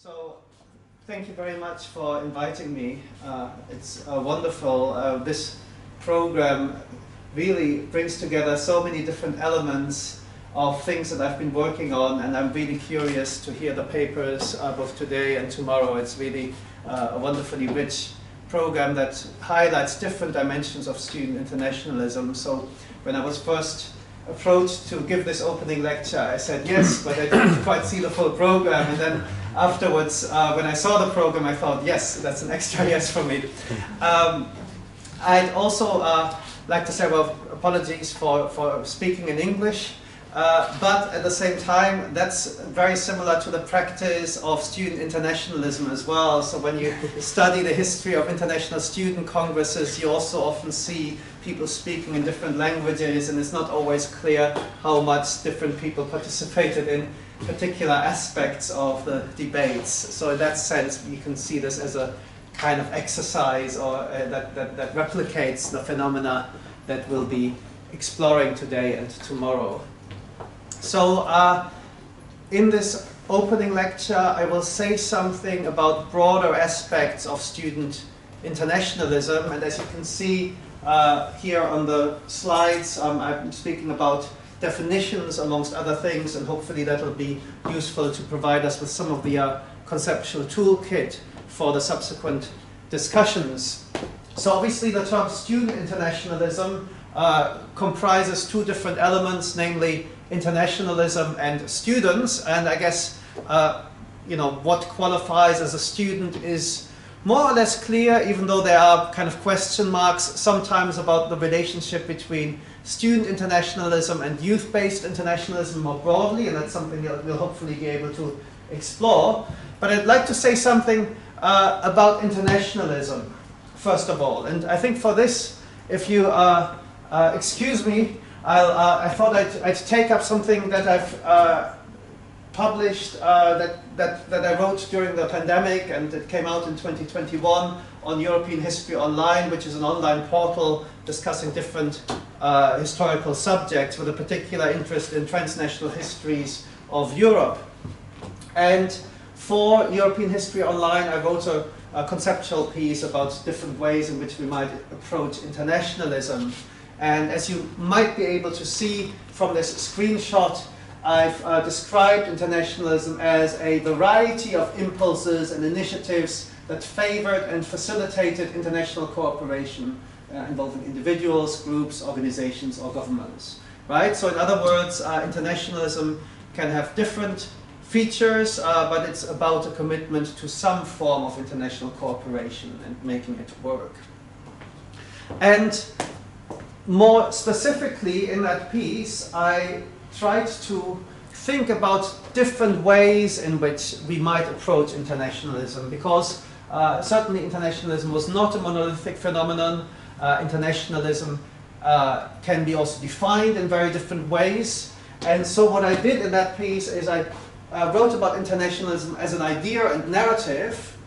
So, thank you very much for inviting me. It's wonderful. This program really brings together so many different elements of things that I've been working on, and I'm really curious to hear the papers both today and tomorrow. It's really a wonderfully rich program that highlights different dimensions of student internationalism. So when I was first approached to give this opening lecture, I said yes, but I didn't quite see the full program. And then afterwards, when I saw the program, I thought, yes, that's an extra yes for me. I'd also like to say, well, apologies for speaking in English, but at the same time, that's very similar to the practice of student internationalism as well. So when you study the history of international student congresses, you also often see people speaking in different languages, and it's not always clear how much different people participated in particular aspects of the debates. So in that sense, you can see this as a kind of exercise or that replicates the phenomena that we'll be exploring today and tomorrow. So in this opening lecture, I will say something about broader aspects of student internationalism. And as you can see here on the slides, I'm speaking about definitions amongst other things, and hopefully that will be useful to provide us with some of the conceptual toolkit for the subsequent discussions. So obviously the term student internationalism comprises two different elements, namely internationalism and students. And I guess what qualifies as a student is more or less clear, even though there are kind of question marks sometimes about the relationship between student internationalism and youth-based internationalism more broadly, and that's something that we'll hopefully be able to explore. But I'd like to say something about internationalism, first of all. And I think for this, if you excuse me, I thought I'd take up something that I've published, that I wrote during the pandemic, and it came out in 2021 on European History Online, which is an online portal discussing different historical subjects with a particular interest in transnational histories of Europe. And for European History Online, I wrote a conceptual piece about different ways in which we might approach internationalism. And as you might be able to see from this screenshot, I've described internationalism as a variety of impulses and initiatives that favored and facilitated international cooperation involving individuals, groups, organizations, or governments. Right? So in other words, internationalism can have different features, but it's about a commitment to some form of international cooperation and making it work. And more specifically in that piece, I tried to think about different ways in which we might approach internationalism, because certainly internationalism was not a monolithic phenomenon. Internationalism can be also defined in very different ways. And so what I did in that piece is I wrote about internationalism as an idea and narrative,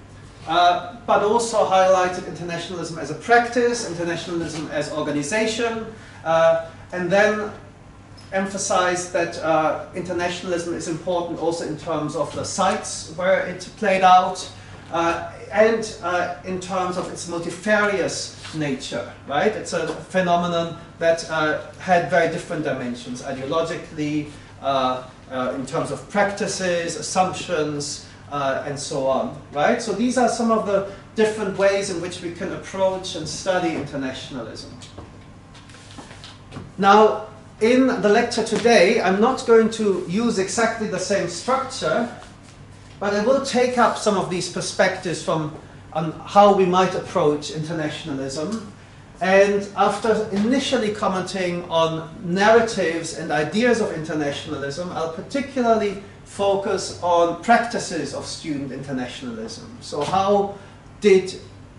but also highlighted internationalism as a practice, internationalism as organization, and then emphasized that internationalism is important also in terms of the sites where it played out, and in terms of its multifarious nature, right? It's a phenomenon that had very different dimensions, ideologically, in terms of practices, assumptions, and so on, right? So these are some of the different ways in which we can approach and study internationalism. Now, in the lecture today, I'm not going to use exactly the same structure, but I will take up some of these perspectives on how we might approach internationalism. And after initially commenting on narratives and ideas of internationalism, I'll particularly focus on practices of student internationalism. So how did,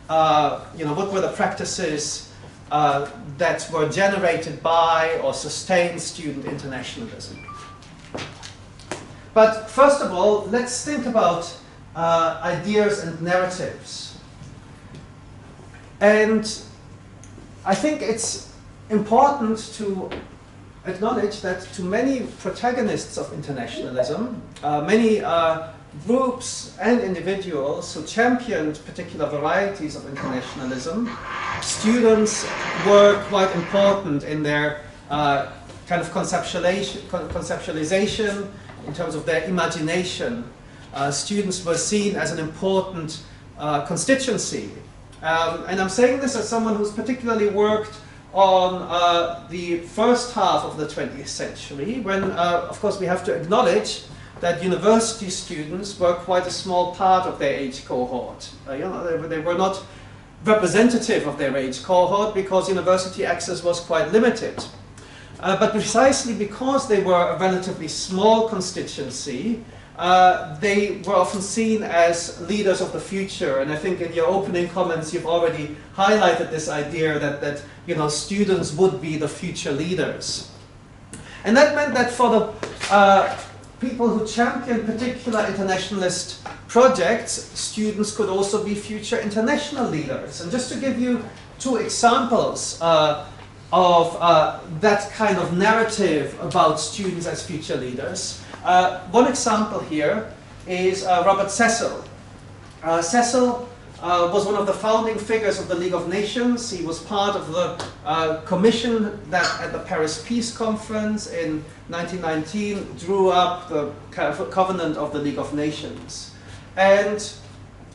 what were the practices that were generated by or sustained student internationalism? But first of all, let's think about ideas and narratives. And I think it's important to acknowledge that to many protagonists of internationalism, many groups and individuals who championed particular varieties of internationalism, students were quite important in their kind of conceptualization in terms of their imagination. Students were seen as an important constituency. And I'm saying this as someone who's particularly worked on the first half of the 20th century, when, of course, we have to acknowledge that university students were quite a small part of their age cohort. You know, they were not representative of their age cohort because university access was quite limited. But precisely because they were a relatively small constituency, they were often seen as leaders of the future. And I think in your opening comments you've already highlighted this idea that you know, students would be the future leaders. And that meant that for the people who championed particular internationalist projects, students could also be future international leaders. And just to give you two examples of that kind of narrative about students as future leaders. One example here is Robert Cecil. Cecil was one of the founding figures of the League of Nations. He was part of the commission that at the Paris Peace Conference in 1919 drew up the Covenant of the League of Nations. And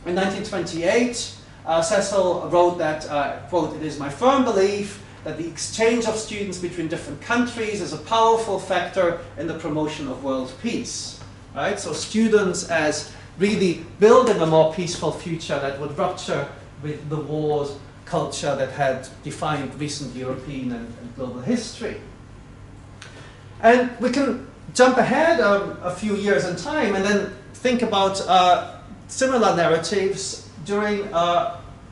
in 1928, Cecil wrote that, quote, "It is my firm belief that the exchange of students between different countries is a powerful factor in the promotion of world peace." Right? So students as really building a more peaceful future that would rupture with the war culture that had defined recent European and global history. And we can jump ahead a few years in time and then think about similar narratives during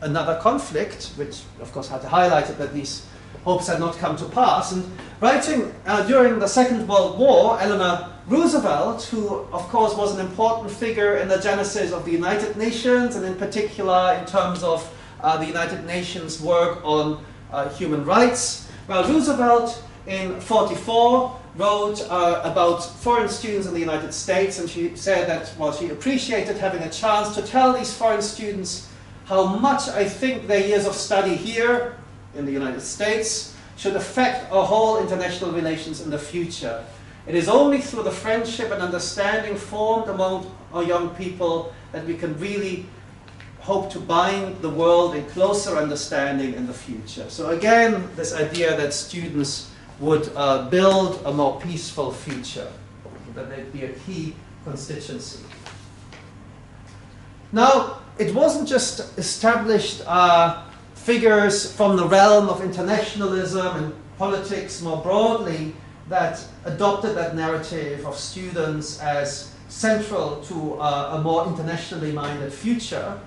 another conflict, which of course had to highlight it that these hopes had not come to pass. And writing during the Second World War, Eleanor Roosevelt, who of course was an important figure in the genesis of the United Nations, and in particular in terms of the United Nations work on human rights. Well, Roosevelt in 1944 wrote about foreign students in the United States, and she said that, well, she appreciated having a chance to tell these foreign students how much I think their years of study here in the United States should affect our whole international relations in the future. It is only through the friendship and understanding formed among our young people that we can really hope to bind the world in closer understanding in the future. So again, this idea that students would build a more peaceful future, that they'd be a key constituency. Now, it wasn't just established figures from the realm of internationalism and politics more broadly that adopted that narrative of students as central to a more internationally minded future.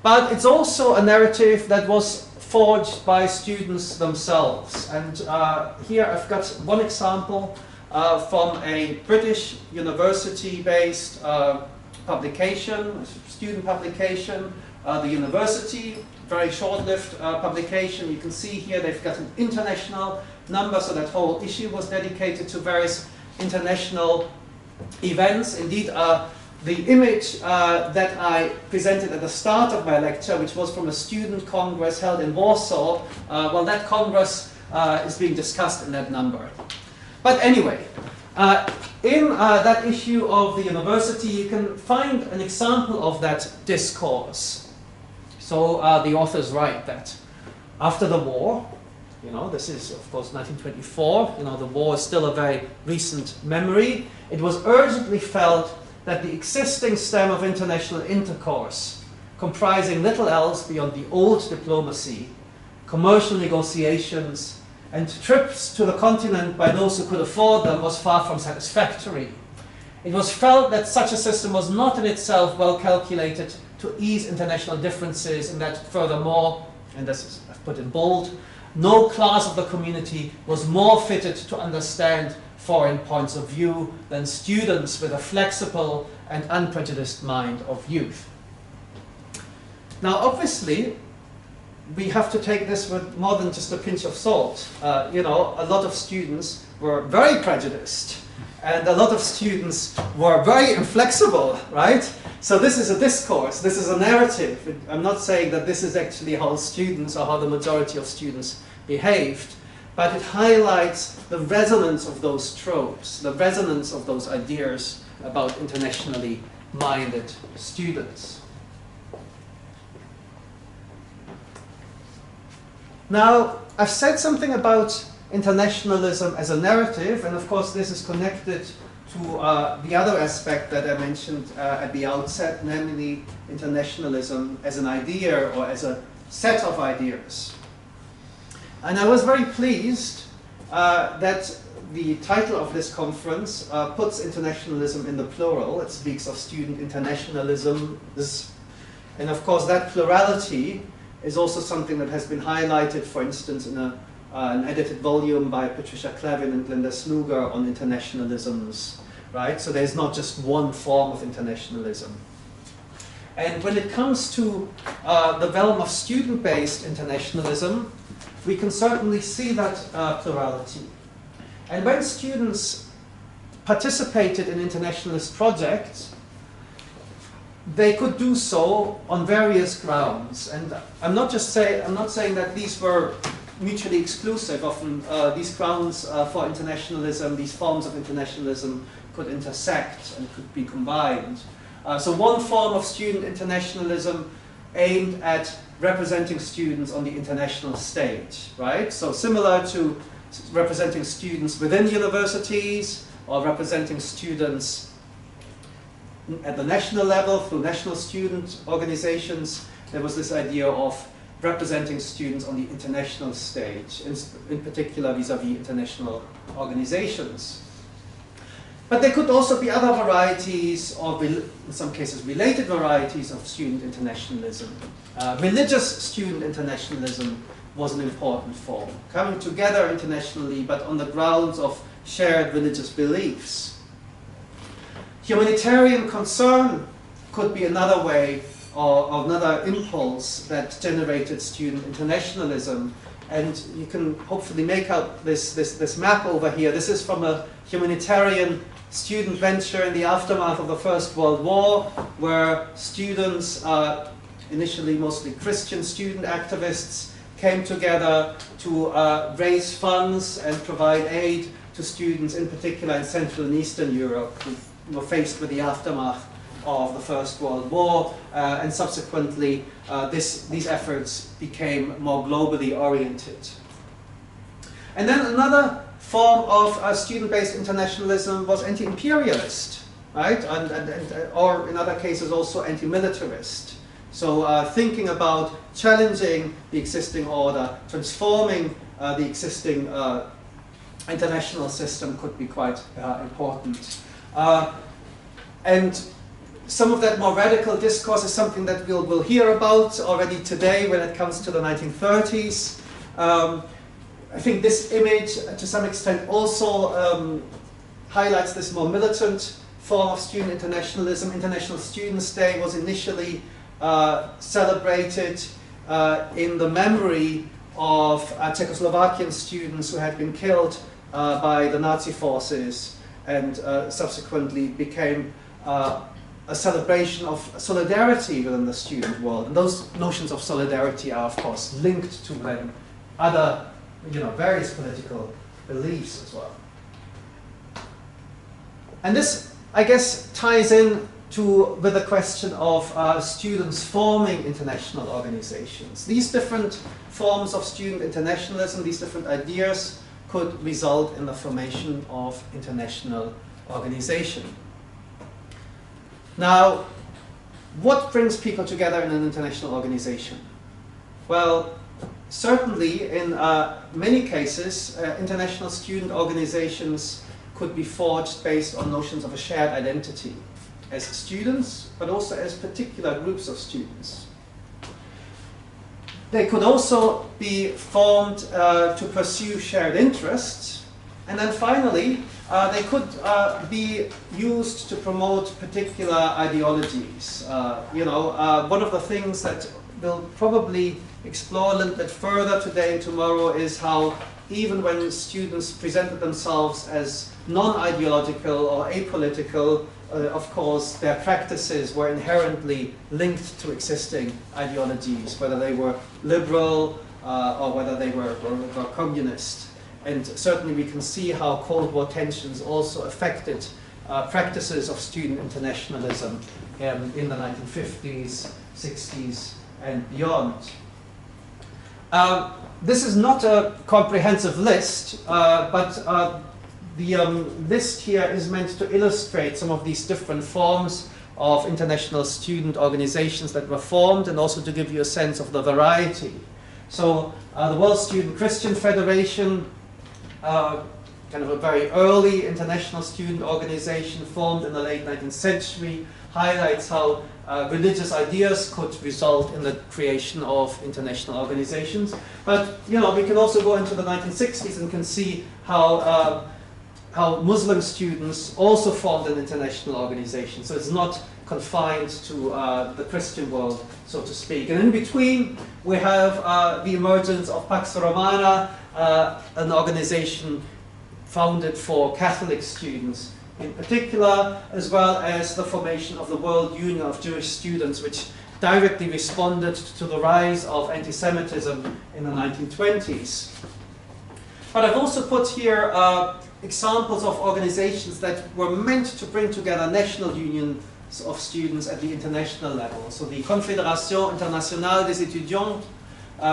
But it's also a narrative that was forged by students themselves. And here I've got one example from a British university-based publication, student publication, the University, very short-lived publication. You can see here they've got an international number, so that whole issue was dedicated to various international events. Indeed, the image that I presented at the start of my lecture, which was from a student congress held in Warsaw, well, that congress is being discussed in that number. But anyway, in that issue of the University, you can find an example of that discourse. So the authors write that after the war, you know, this is of course 1924, you know, the war is still a very recent memory. It was urgently felt that the existing stem of international intercourse, comprising little else beyond the old diplomacy, commercial negotiations, and trips to the continent by those who could afford them, was far from satisfactory. It was felt that such a system was not in itself well calculated to ease international differences, and that furthermore, and this is I've put in bold, no class of the community was more fitted to understand foreign points of view than students with a flexible and unprejudiced mind of youth. Now, obviously, we have to take this with more than just a pinch of salt. You know, a lot of students were very prejudiced, and a lot of students were very inflexible, right? So this is a discourse, this is a narrative. I'm not saying that this is actually how students or how the majority of students behaved, but it highlights the resonance of those tropes, the resonance of those ideas about internationally minded students. Now, I've said something about internationalism as a narrative, and of course this is connected to the other aspect that I mentioned at the outset, namely internationalism as an idea or as a set of ideas. And I was very pleased that the title of this conference puts internationalism in the plural. It speaks of student internationalism, and of course that plurality is also something that has been highlighted, for instance, in an edited volume by Patricia Clavin and Glenda Sluger on internationalisms, right? So there's not just one form of internationalism. And when it comes to the realm of student-based internationalism, we can certainly see that plurality. And when students participated in internationalist projects, they could do so on various grounds. And I'm not saying that these were mutually exclusive. Often these grounds for internationalism, these forms of internationalism could intersect and could be combined. So one form of student internationalism aimed at representing students on the international stage, right? So similar to representing students within universities or representing students at the national level through national student organizations, there was this idea of representing students on the international stage, in particular vis-à-vis international organizations. But there could also be other varieties, or in some cases related varieties of student internationalism. Religious student internationalism was an important form, coming together internationally but on the grounds of shared religious beliefs. Humanitarian concern could be another way or another impulse that generated student internationalism. And you can hopefully make out this map over here. This is from a humanitarian student venture in the aftermath of the First World War, where students, initially mostly Christian student activists, came together to raise funds and provide aid to students, in particular in Central and Eastern Europe, who were faced with the aftermath of the First World War, and subsequently these efforts became more globally oriented. And then another form of student-based internationalism was anti-imperialist, right? Or in other cases also anti-militarist. So thinking about challenging the existing order, transforming the existing international system could be quite important. And some of that more radical discourse is something that we'll hear about already today when it comes to the 1930s. I think this image, to some extent, also highlights this more militant form of student internationalism. International Students' Day was initially celebrated in the memory of Czechoslovakian students who had been killed by the Nazi forces, and subsequently became a celebration of solidarity within the student world. And those notions of solidarity are, of course, linked to then other, various political beliefs as well. And this, I guess, ties in with the question of students forming international organizations. These different forms of student internationalism, these different ideas, could result in the formation of international organization. Now, what brings people together in an international organization? Well, certainly in many cases, international student organizations could be forged based on notions of a shared identity as students, but also as particular groups of students. They could also be formed to pursue shared interests. And then finally, they could be used to promote particular ideologies. One of the things that we'll probably explore a little bit further today and tomorrow is how even when students presented themselves as non-ideological or apolitical, of course, their practices were inherently linked to existing ideologies, whether they were liberal or whether they were communist. And certainly we can see how Cold War tensions also affected practices of student internationalism in the 1950s, 60s, and beyond. This is not a comprehensive list, but the list here is meant to illustrate some of these different forms of international student organizations that were formed, and also to give you a sense of the variety. So the World Student Christian Federation, kind of a very early international student organization formed in the late 19th century, highlights how religious ideas could result in the creation of international organizations. But we can also go into the 1960s and can see how Muslim students also formed an international organization. So it's not confined to the Christian world, so to speak. And in between, we have the emergence of Pax Romana, an organization founded for Catholic students in particular, as well as the formation of the World Union of Jewish Students, which directly responded to the rise of anti-Semitism in the 1920s. But I've also put here examples of organizations that were meant to bring together national unions of students at the international level. So the Confédération Internationale des Étudiants,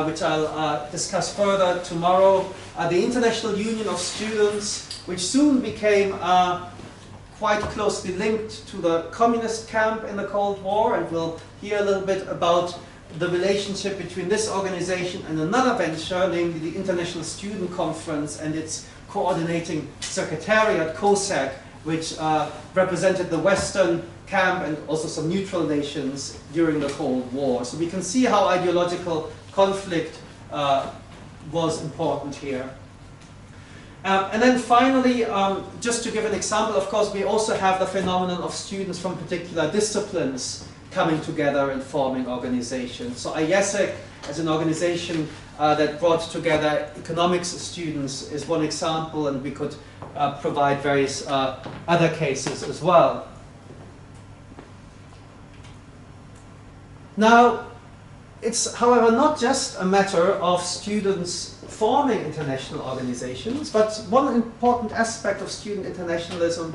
which I'll discuss further tomorrow, the International Union of Students, which soon became quite closely linked to the communist camp in the Cold War, and we'll hear a little bit about the relationship between this organization and another venture, namely the International Student Conference and its coordinating secretariat, COSAC, which represented the Western camp and also some neutral nations during the Cold War. So we can see how ideological conflict was important here. And then finally, just to give an example, of course, we also have the phenomenon of students from particular disciplines coming together and forming organizations. So IESEC, as an organization that brought together economics students, is one example, and we could provide various other cases as well. Now, it's, however, not just a matter of students forming international organizations, but one important aspect of student internationalism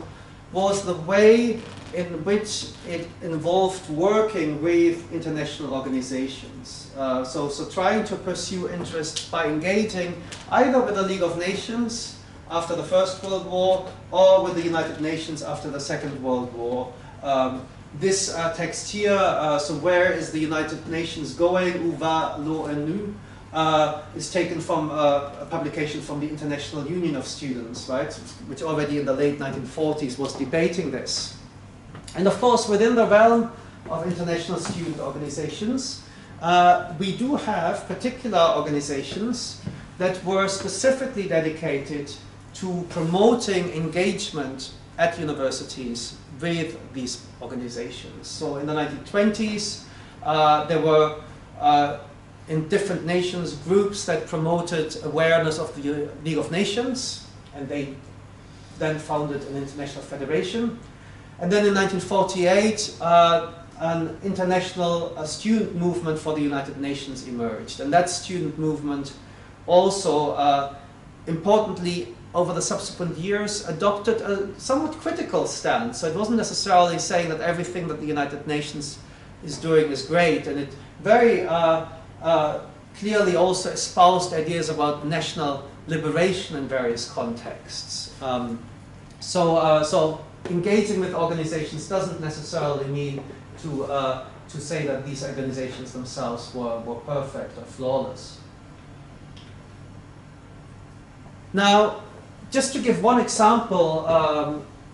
was the way in which it involved working with international organizations. So trying to pursue interest by engaging either with the League of Nations after the First World War or with the United Nations after the Second World War. This text here, so where is the United Nations going, où va l'ONU, is taken from a publication from the International Union of Students, right, which already in the late 1940s was debating this. And of course, within the realm of international student organizations, we do have particular organizations that were specifically dedicated to promoting engagement at universities with these organizations. So in the 1920s, there were in different nations groups that promoted awareness of the League of Nations, and they then founded an international federation. And then in 1948, an international student movement for the United Nations emerged. And that student movement also, importantly, over the subsequent years, adopted a somewhat critical stance. So it wasn't necessarily saying that everything that the United Nations is doing is great, and it very clearly also espoused ideas about national liberation in various contexts. So engaging with organizations doesn't necessarily mean to say that these organizations themselves were perfect or flawless. Now, just to give one example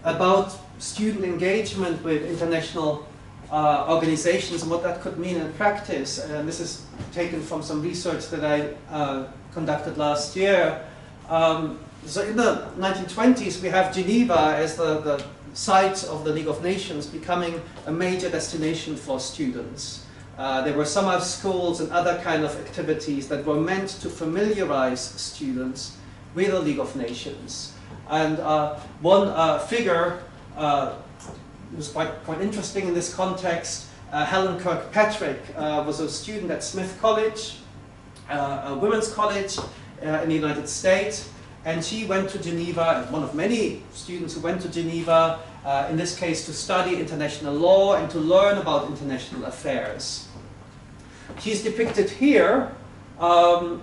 about student engagement with international organizations and what that could mean in practice, and this is taken from some research that I conducted last year. So in the 1920s, we have Geneva as the site of the League of Nations becoming a major destination for students. There were summer schools and other kind of activities that were meant to familiarize students with the League of Nations. And one figure was quite interesting in this context. Helen Kirkpatrick was a student at Smith College, a women's college in the United States, and she went to Geneva, one of many students who went to Geneva, in this case to study international law and to learn about international affairs. She's depicted here. I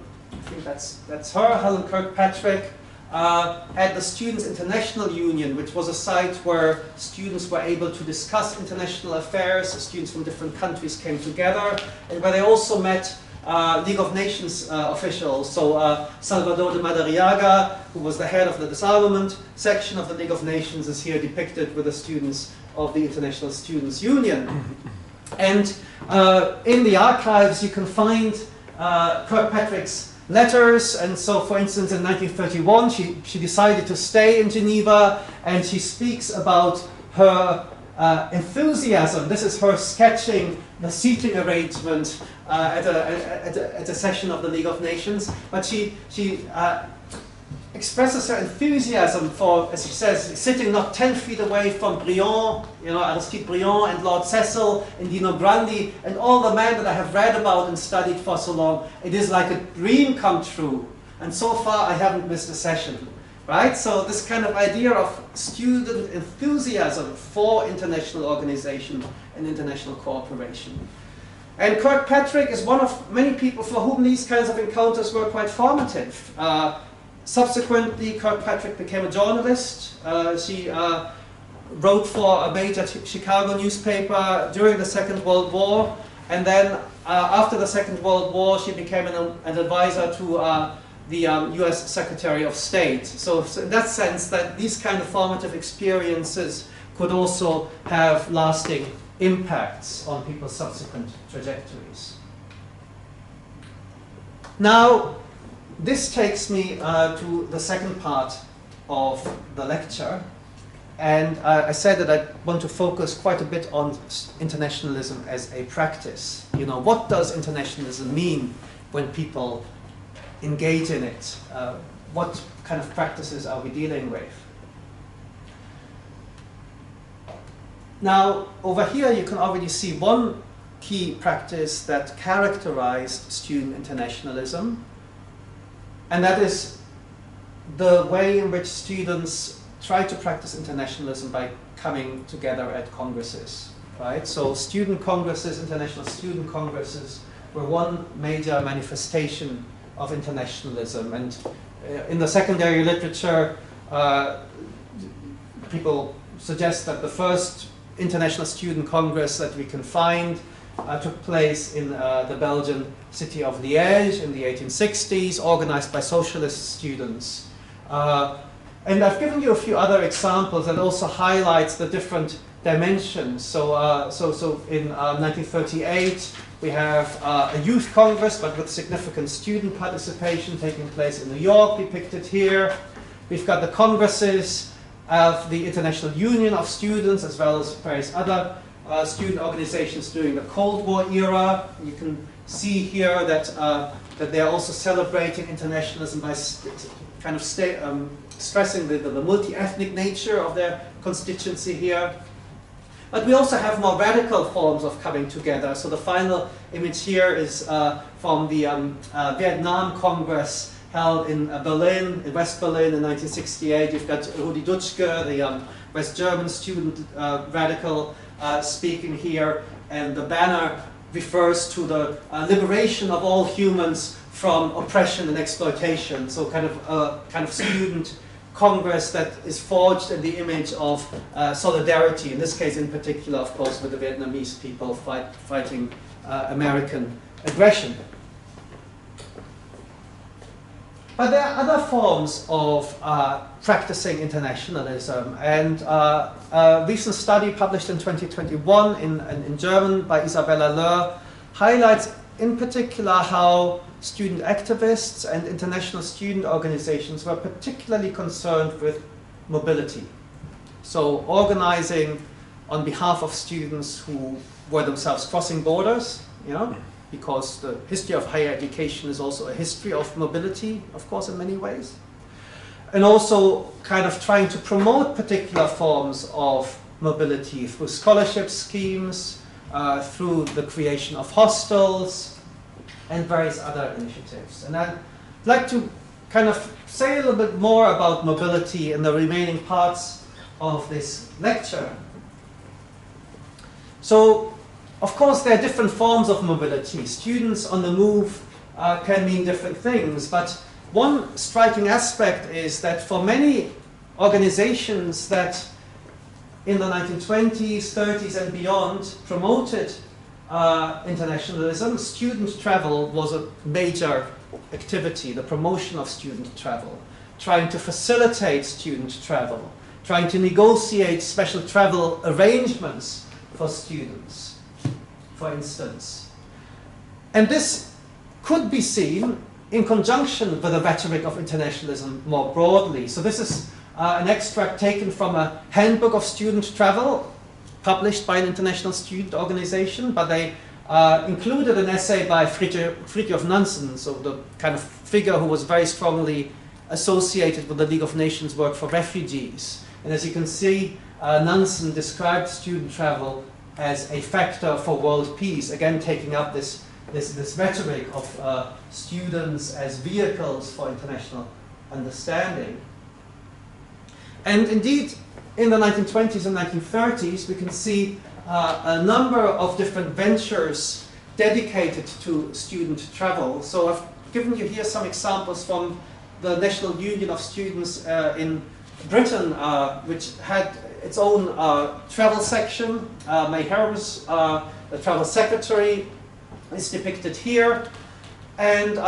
think that's her, Helen Kirkpatrick, at the Students' International Union, which was a site where students were able to discuss international affairs. Students from different countries came together, and where they also met League of Nations officials. So Salvador de Madariaga, who was the head of the disarmament section of the League of Nations, is here depicted with the students of the International Students' Union. And in the archives you can find Kirkpatrick's letters, and so for instance in 1931 she decided to stay in Geneva, and she speaks about her enthusiasm. This is her sketching the seating arrangement at a session of the League of Nations, but she expresses her enthusiasm for, as she says, sitting not 10 feet away from Briand, Aristide Briand and Lord Cecil and Dino Grandi and all the men that I have read about and studied for so long. It is like a dream come true, and so far I haven't missed a session. Right? So this kind of idea of student enthusiasm for international organization and international cooperation. And Kirkpatrick is one of many people for whom these kinds of encounters were quite formative. Subsequently, Kirkpatrick became a journalist. She wrote for a major Chicago newspaper during the Second World War, and then after the Second World War she became an advisor to the US Secretary of State. So in that sense, that these kind of formative experiences could also have lasting impacts on people's subsequent trajectories. Now, this takes me to the second part of the lecture, and I said that I want to focus quite a bit on internationalism as a practice. What does internationalism mean when people engage in it? What kind of practices are we dealing with? Now, over here you can already see one key practice that characterized student internationalism, and that is the way in which students try to practice internationalism by coming together at congresses. Right? So student congresses, international student congresses, were one major manifestation of internationalism. And in the secondary literature, people suggest that the first international student congress that we can find took place in the Belgian city of Liège in the 1860s, organized by socialist students. And I've given you a few other examples that also highlights the different dimensions. So in 1938, we have a youth congress, but with significant student participation taking place in New York, depicted here. We've got the congresses of the International Union of Students, as well as various other student organizations during the Cold War era. You can see here that they are also celebrating internationalism by kind of stressing the multi-ethnic nature of their constituency here. But we also have more radical forms of coming together. So the final image here is from the Vietnam Congress held in Berlin, in West Berlin in 1968. You've got Rudi Dutschke, the West German student radical, speaking here, and the banner refers to the liberation of all humans from oppression and exploitation. So kind of student congress that is forged in the image of solidarity, in this case in particular, of course, with the Vietnamese people fighting American aggression. But there are other forms of practicing internationalism, and a recent study published in 2021 in German by Isabella Löhr highlights in particular how student activists and international student organizations were particularly concerned with mobility. So organizing on behalf of students who were themselves crossing borders, because the history of higher education is also a history of mobility, of course, in many ways. and also kind of trying to promote particular forms of mobility through scholarship schemes, through the creation of hostels, and various other initiatives. And I'd like to kind of say a little bit more about mobility in the remaining parts of this lecture. So, of course, there are different forms of mobility. Students on the move can mean different things, but one striking aspect is that for many organizations that in the 1920s, 30s and beyond promoted internationalism, student travel was a major activity, the promotion of student travel, trying to facilitate student travel, trying to negotiate special travel arrangements for students, for instance. And this could be seen in conjunction with the rhetoric of internationalism more broadly. So this is an extract taken from a handbook of student travel published by an international student organization, but they included an essay by Fridtjof Nansen, so the kind of figure who was very strongly associated with the League of Nations work for refugees. And as you can see, Nansen described student travel as a factor for world peace, again taking up this rhetoric of students as vehicles for international understanding. And indeed, in the 1920s and 1930s, we can see a number of different ventures dedicated to student travel. So I've given you here some examples from the National Union of Students in Britain, which had its own travel section. May Harris, the travel secretary, is depicted here, and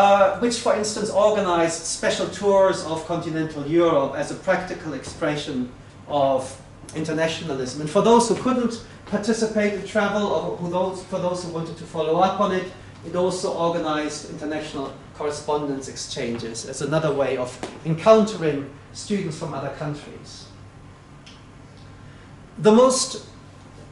which, for instance, organized special tours of continental Europe as a practical expression of internationalism. And for those who couldn't participate in travel, or for those who wanted to follow up on it, it also organized international correspondence exchanges as another way of encountering students from other countries. The most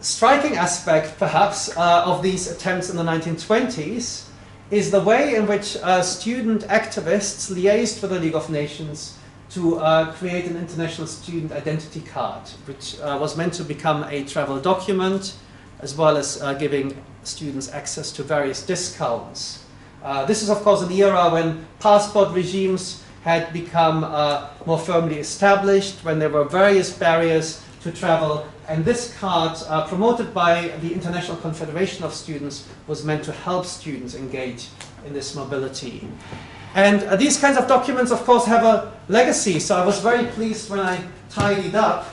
striking aspect, perhaps, of these attempts in the 1920s is the way in which student activists liaised with the League of Nations to create an international student identity card, which was meant to become a travel document, as well as giving students access to various discounts. This is, of course, an era when passport regimes had become more firmly established, when there were various barriers to travel, and this card, promoted by the International Confederation of Students, was meant to help students engage in this mobility. And these kinds of documents, of course, have a legacy. So I was very pleased when I tidied up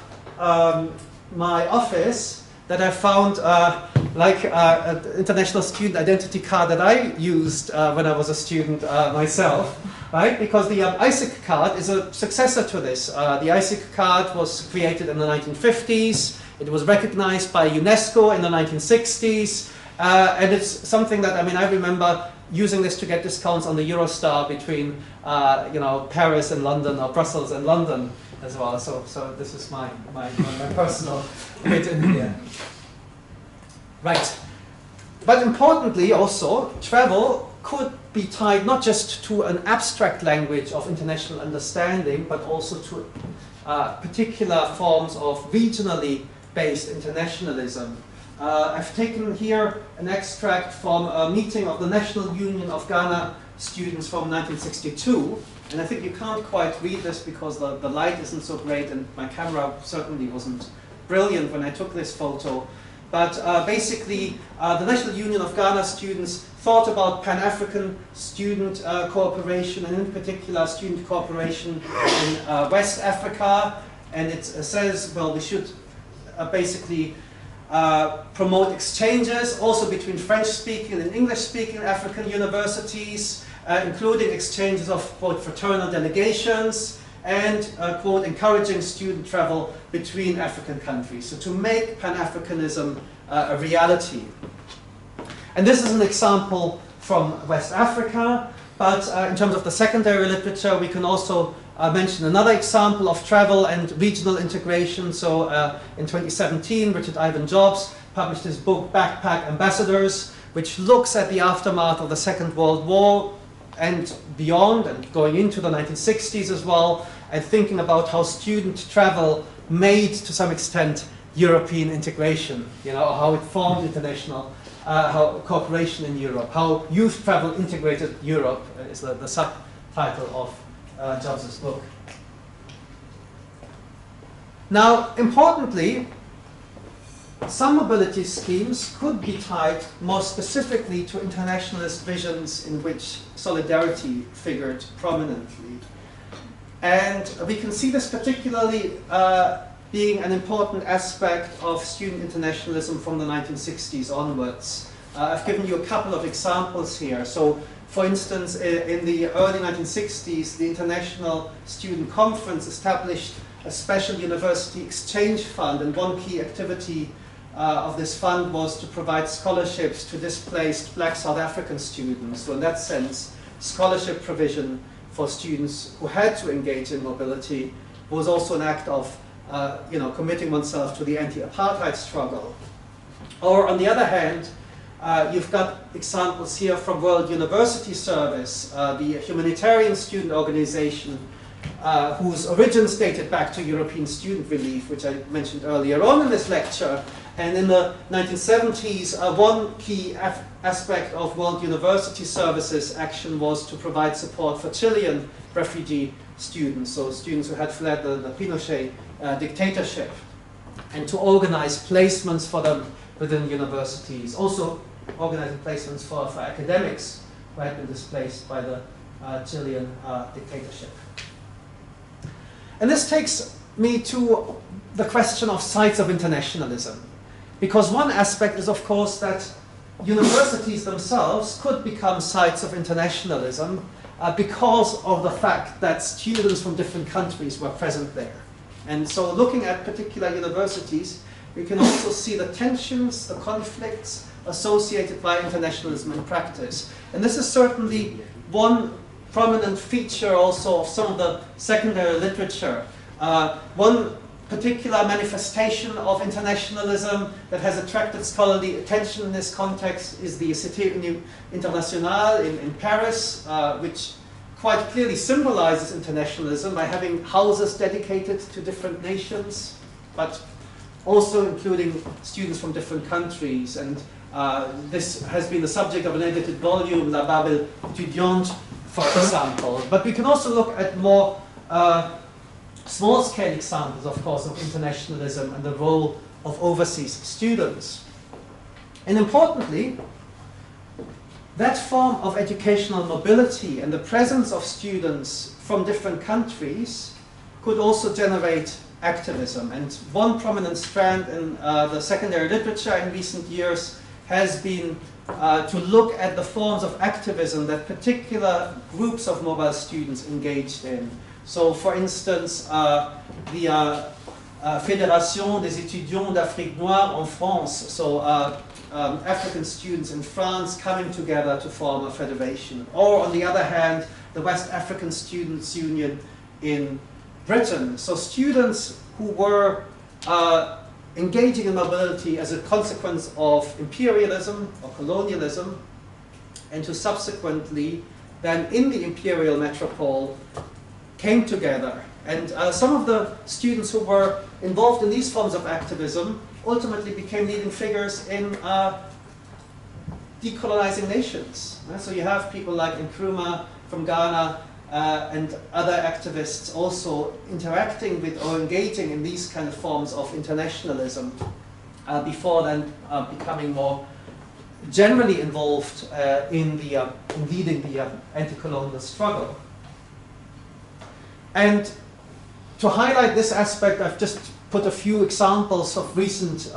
my office that I found an international student identity card that I used when I was a student myself, right? Because the ISIC card is a successor to this. The ISIC card was created in the 1950s. It was recognized by UNESCO in the 1960s. And it's something that, I remember using this to get discounts on the Eurostar between, Paris and London, or Brussels and London as well. So this is my personal bit in here. Right. But importantly also, travel could be tied not just to an abstract language of international understanding, but also to particular forms of regionally based internationalism. I've taken here an extract from a meeting of the National Union of Ghana students from 1962, and I think you can't quite read this because the light isn't so great, and my camera certainly wasn't brilliant when I took this photo. But basically, the National Union of Ghana students thought about Pan-African student cooperation, and in particular student cooperation in West Africa, and it says, well, we should basically promote exchanges also between French-speaking and English-speaking African universities, including exchanges of, quote, fraternal delegations, and, quote, encouraging student travel between African countries. So to make Pan-Africanism a reality. And this is an example from West Africa, but in terms of the secondary literature, we can also mention another example of travel and regional integration. So in 2017, Richard Ivan Jobs published his book, Backpack Ambassadors, which looks at the aftermath of the Second World War and beyond, and going into the 1960s as well, and thinking about how student travel made, to some extent, European integration, you know, how it formed international how cooperation in Europe, how youth travel integrated Europe is the subtitle of Jobs' book. Now, importantly, some mobility schemes could be tied more specifically to internationalist visions in which solidarity figured prominently. And we can see this particularly being an important aspect of student internationalism from the 1960s onwards. I've given you a couple of examples here. So, for instance, in the early 1960s, the International Student Conference established a special university exchange fund, and one key activity of this fund was to provide scholarships to displaced Black South African students. So in that sense, scholarship provision for students who had to engage in mobility was also an act of committing oneself to the anti-apartheid struggle. Or on the other hand, you've got examples here from World University Service, the humanitarian student organization whose origins dated back to European student relief, which I mentioned earlier on in this lecture. And in the 1970s, one key aspect of World University Service's action was to provide support for Chilean refugee students, so students who had fled the Pinochet dictatorship, and to organize placements for them within universities, also organizing placements for academics who had been displaced by the Chilean dictatorship. And this takes me to the question of sites of internationalism. Because one aspect is, of course, that universities themselves could become sites of internationalism because of the fact that students from different countries were present there. And so looking at particular universities, we can also see the tensions, the conflicts associated by internationalism in practice. And this is certainly one prominent feature also of some of the secondary literature. One particular manifestation of internationalism that has attracted scholarly attention in this context is the CEDID-UAB in Paris, which quite clearly symbolizes internationalism by having houses dedicated to different nations, but also including students from different countries. And this has been the subject of an edited volume, La Babel étudiante, for example. But we can also look at more small-scale examples, of course, of internationalism and the role of overseas students. And importantly, that form of educational mobility and the presence of students from different countries could also generate activism. And one prominent strand in the secondary literature in recent years has been to look at the forms of activism that particular groups of mobile students engaged in. So, for instance, the Fédération des étudiants d'Afrique noire en France, so African students in France coming together to form a federation. Or, on the other hand, the West African Students' Union in Britain. So students who were engaging in mobility as a consequence of imperialism or colonialism, and who subsequently then in the imperial metropole came together. And some of the students who were involved in these forms of activism ultimately became leading figures in decolonizing nations. So you have people like Nkrumah from Ghana and other activists also interacting with or engaging in these kind of forms of internationalism before then becoming more generally involved in leading the anti-colonial struggle. And to highlight this aspect, I've just put a few examples of recent,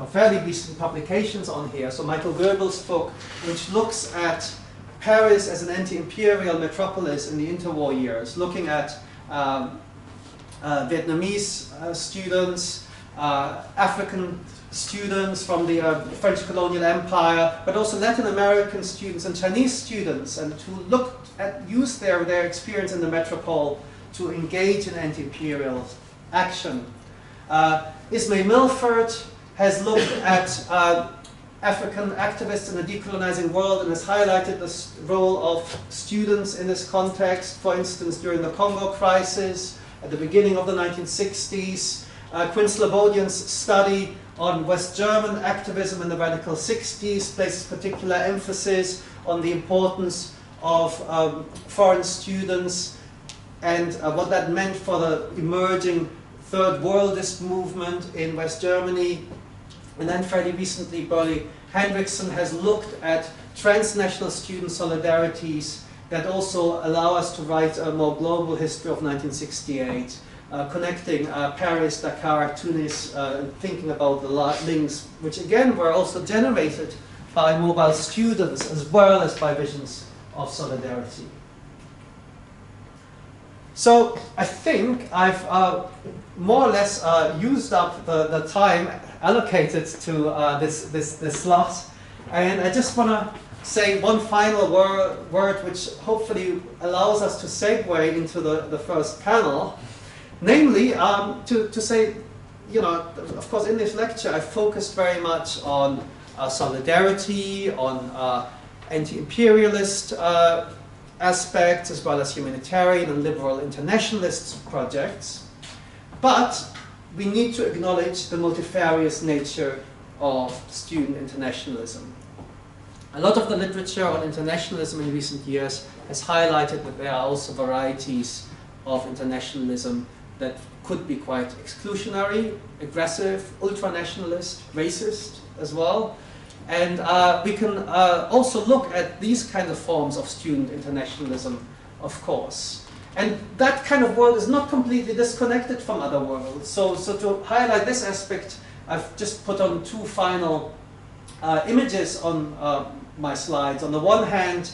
fairly recent publications on here. So Michael Goebbels' book, which looks at Paris as an anti-imperial metropolis in the interwar years, looking at Vietnamese students, African students from the French colonial empire, but also Latin American students and Chinese students, and who used their experience in the metropole to engage in anti-imperial action. Ismay Milford has looked at African activist in a decolonizing world and has highlighted the role of students in this context, for instance, during the Congo crisis, at the beginning of the 1960s. Quinn Slobodian's study on West German activism in the radical 60s places particular emphasis on the importance of foreign students and what that meant for the emerging Third Worldist movement in West Germany. And then fairly recently, Burley Hendrickson has looked at transnational student solidarities that also allow us to write a more global history of 1968, connecting Paris, Dakar, Tunis, thinking about the links, which again were also generated by mobile students as well as by visions of solidarity. So I think I've more or less used up the time allocated to this slot, and I just want to say one final word which hopefully allows us to segue into the first panel, namely to say, you know, of course in this lecture I focused very much on solidarity, on anti-imperialist aspects, as well as humanitarian and liberal internationalist projects. But we need to acknowledge the multifarious nature of student internationalism. A lot of the literature on internationalism in recent years has highlighted that there are also varieties of internationalism that could be quite exclusionary, aggressive, ultranationalist, racist as well. And we can also look at these kind of forms of student internationalism, of course. And that kind of world is not completely disconnected from other worlds. So to highlight this aspect, I've just put on two final images on my slides. On the one hand,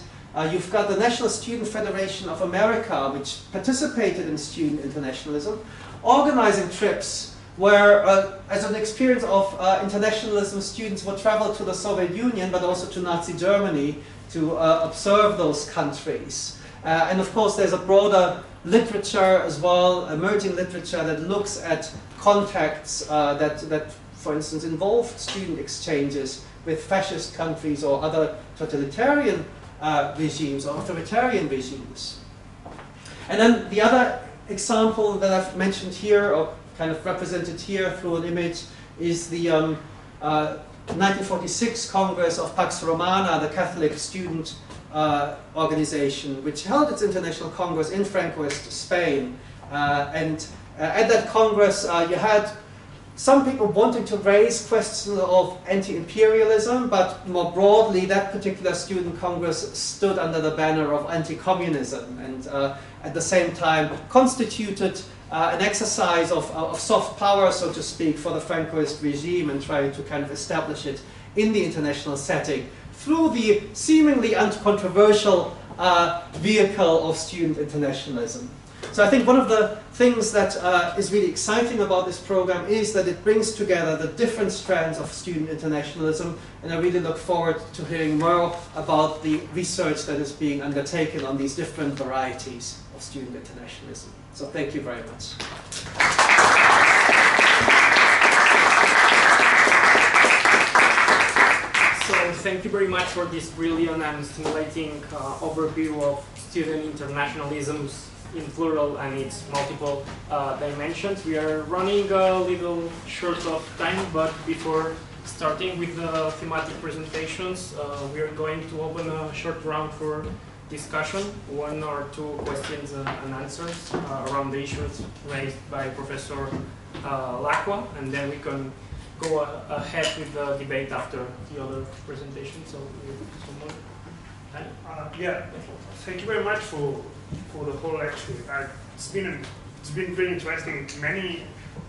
you've got the National Student Federation of America, which participated in student internationalism, organizing trips where, as an experience of internationalism, students would travel to the Soviet Union, but also to Nazi Germany to observe those countries. And of course, there's a broader literature as well, emerging literature that looks at contacts that, for instance, involved student exchanges with fascist countries or other totalitarian regimes or authoritarian regimes. And then the other example that I've mentioned here, or kind of represented here through an image, is the 1946 Congress of Pax Romana, the Catholic student organization, which held its international congress in Francoist Spain. And at that congress, you had some people wanting to raise questions of anti-imperialism, but more broadly, that particular student congress stood under the banner of anti-communism, and at the same time constituted an exercise of soft power, so to speak, for the Francoist regime, and trying to kind of establish it in the international setting through the seemingly uncontroversial vehicle of student internationalism. So I think one of the things that is really exciting about this program is that it brings together the different strands of student internationalism, and I really look forward to hearing more about the research that is being undertaken on these different varieties of student internationalism. So thank you very much. So thank you very much for this brilliant and stimulating overview of student internationalisms in plural and its multiple dimensions. We are running a little short of time, but before starting with the thematic presentations, we are going to open a short round for discussion, one or two questions and answers around the issues raised by Professor Laqua, and then we can go ahead with the debate after the other presentation. So, someone? Yeah, thank you very much for the whole lecture. It's been very interesting.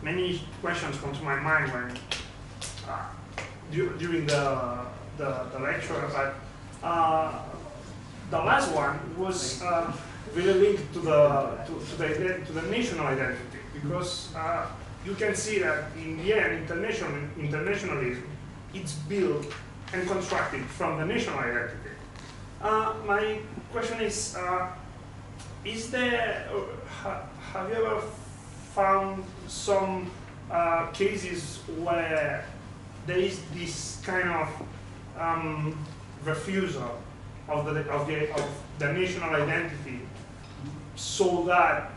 Many questions come to my mind when during the lecture, but the last one was really linked to the national identity, because you can see that in the end, internationalism, it's built and constructed from the national identity. My question is there, have you ever found some cases where there is this kind of refusal of the national identity, so that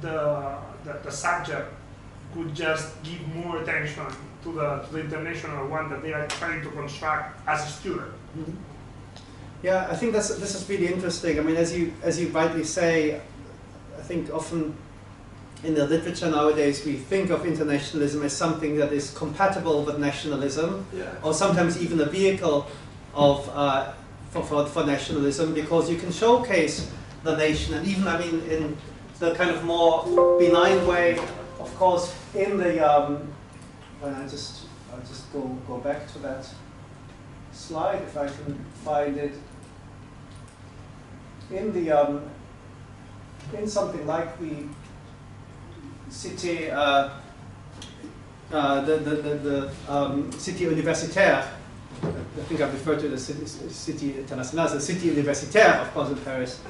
the subject could just give more attention to the international one that they are trying to construct as a student. Mm-hmm. Yeah, I think this is really interesting. I mean, as you rightly say, I think often in the literature nowadays we think of internationalism as something that is compatible with nationalism, or sometimes even a vehicle of for nationalism, because you can showcase the nation, and even, I mean, in the kind of more benign way, of course, in the when I'll just go back to that slide if I can find it. In the in something like the city, city universitaire, I think I referred to the city international, the city universitaire, of course, in Paris.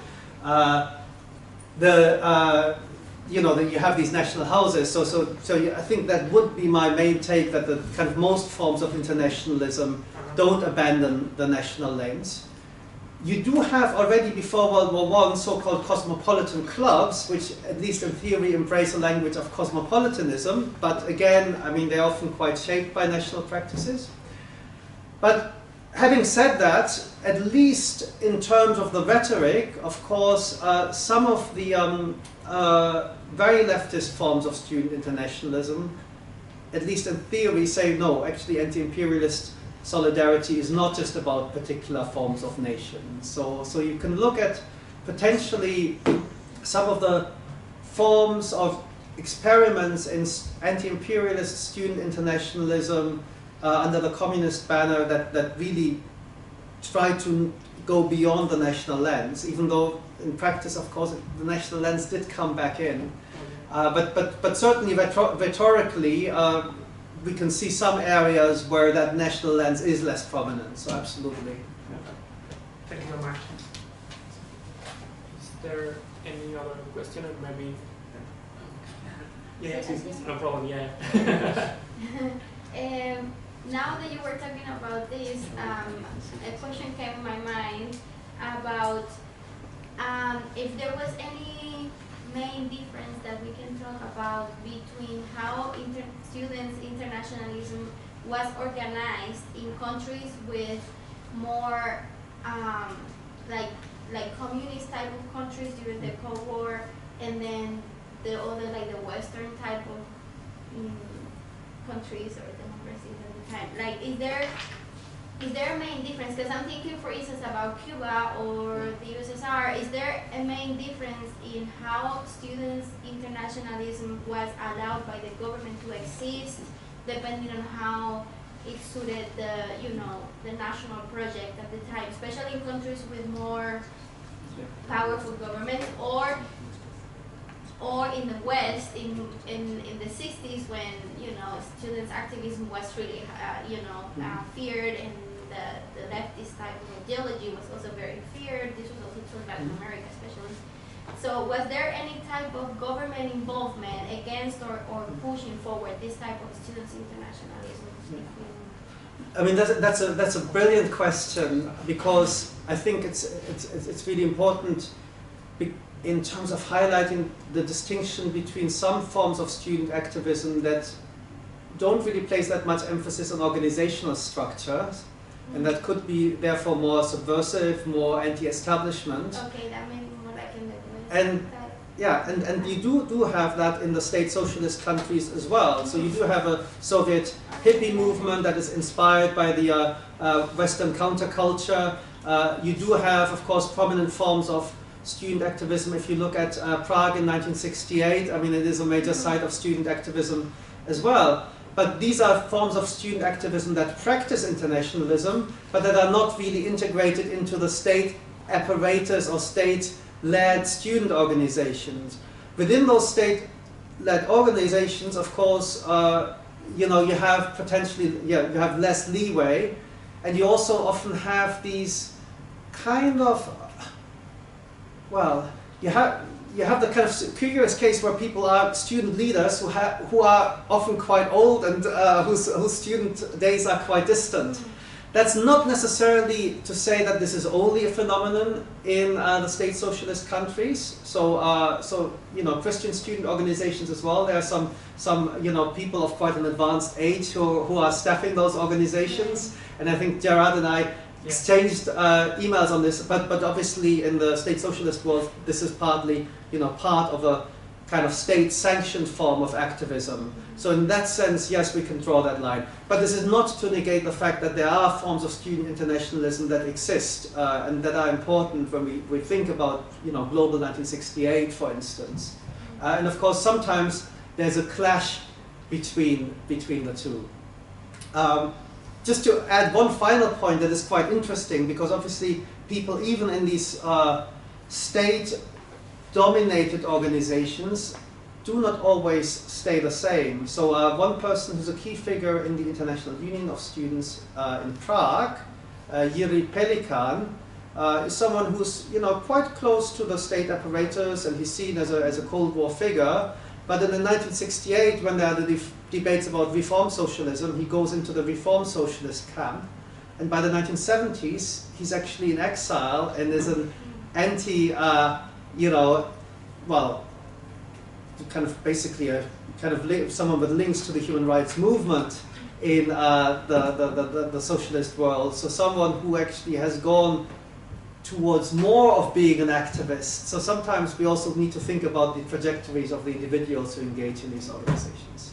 You know, that you have these national houses. So I think that would be my main take, that the kind of most forms of internationalism don't abandon the national lanes. You do have already before World War I so-called cosmopolitan clubs, which at least in theory embrace a language of cosmopolitanism, but again, I mean, they're often quite shaped by national practices. But having said that, at least in terms of the rhetoric, of course, some of the very leftist forms of student internationalism, at least in theory, say no, actually anti-imperialist solidarity is not just about particular forms of nations. So you can look at potentially some of the forms of experiments in anti-imperialist student internationalism under the communist banner that really try to go beyond the national lens, even though in practice, of course, the national lens did come back in. But certainly rhetorically, we can see some areas where that national lens is less prominent, so absolutely. Yeah. Thank you very much. Is there any other question? Or maybe? Yeah, no problem, yeah. Now that you were talking about this, a question came in my mind about if there was any main difference that we can talk about between how students' internationalism was organized in countries with more like communist type of countries during the Cold War, and then the other, like the Western type of countries or democracies at the time. Like, is there a main difference? Because I'm thinking, for instance, about Cuba or the USSR. Is there a main difference in how students' internationalism was allowed by the government to exist, depending on how it suited the national project at the time, especially in countries with more powerful governments, or in the West in the 60s, when students' activism was really feared, and the leftist type of ideology was also very feared. This was also true in Latin America, especially. So was there any type of government involvement against or pushing forward this type of students' internationalism? I mean, that's a brilliant question, because I think it's really important in terms of highlighting the distinction between some forms of student activism that don't really place that much emphasis on organizational structures, and that could be therefore more subversive, more anti-establishment. Okay, that may be more like in the West. And yeah, and you do have that in the state socialist countries as well. So you do have a Soviet hippie movement that is inspired by the Western counterculture. You do have, of course, prominent forms of student activism. If you look at Prague in 1968, I mean, it is a major site of student activism as well. But these are forms of student activism that practice internationalism, but that are not really integrated into the state apparatus or state-led student organizations. Within those state-led organizations, of course, you have potentially, you have less leeway, and you also often have these kind of, well, you have the kind of curious case where people are student leaders who are often quite old and whose student days are quite distant. That's not necessarily to say that this is only a phenomenon in the state socialist countries. So you know, Christian student organizations as well. There are some you know, people of quite an advanced age who are staffing those organizations. And I think Gerard and I exchanged emails on this. But obviously in the state socialist world, this is partly, you know, part of a kind of state-sanctioned form of activism. So in that sense, yes, we can draw that line. But this is not to negate the fact that there are forms of student internationalism that exist and that are important when we think about, you know, Global 1968, for instance. And of course, sometimes there's a clash between the two. Just to add one final point that is quite interesting, because obviously people, even in these state-dominated organizations, do not always stay the same. So one person who's a key figure in the International Union of Students in Prague, Jiří Pelikan, is someone who's, you know, quite close to the state apparatus, and he's seen as a Cold War figure. But in 1968, when there are the debates about reform socialism, he goes into the reform socialist camp. And by the 1970s, he's actually in exile and is an anti, you know, well, kind of basically a kind of someone with links to the human rights movement in the socialist world. So someone who actually has gone towards more of being an activist. So sometimes we also need to think about the trajectories of the individuals who engage in these organizations.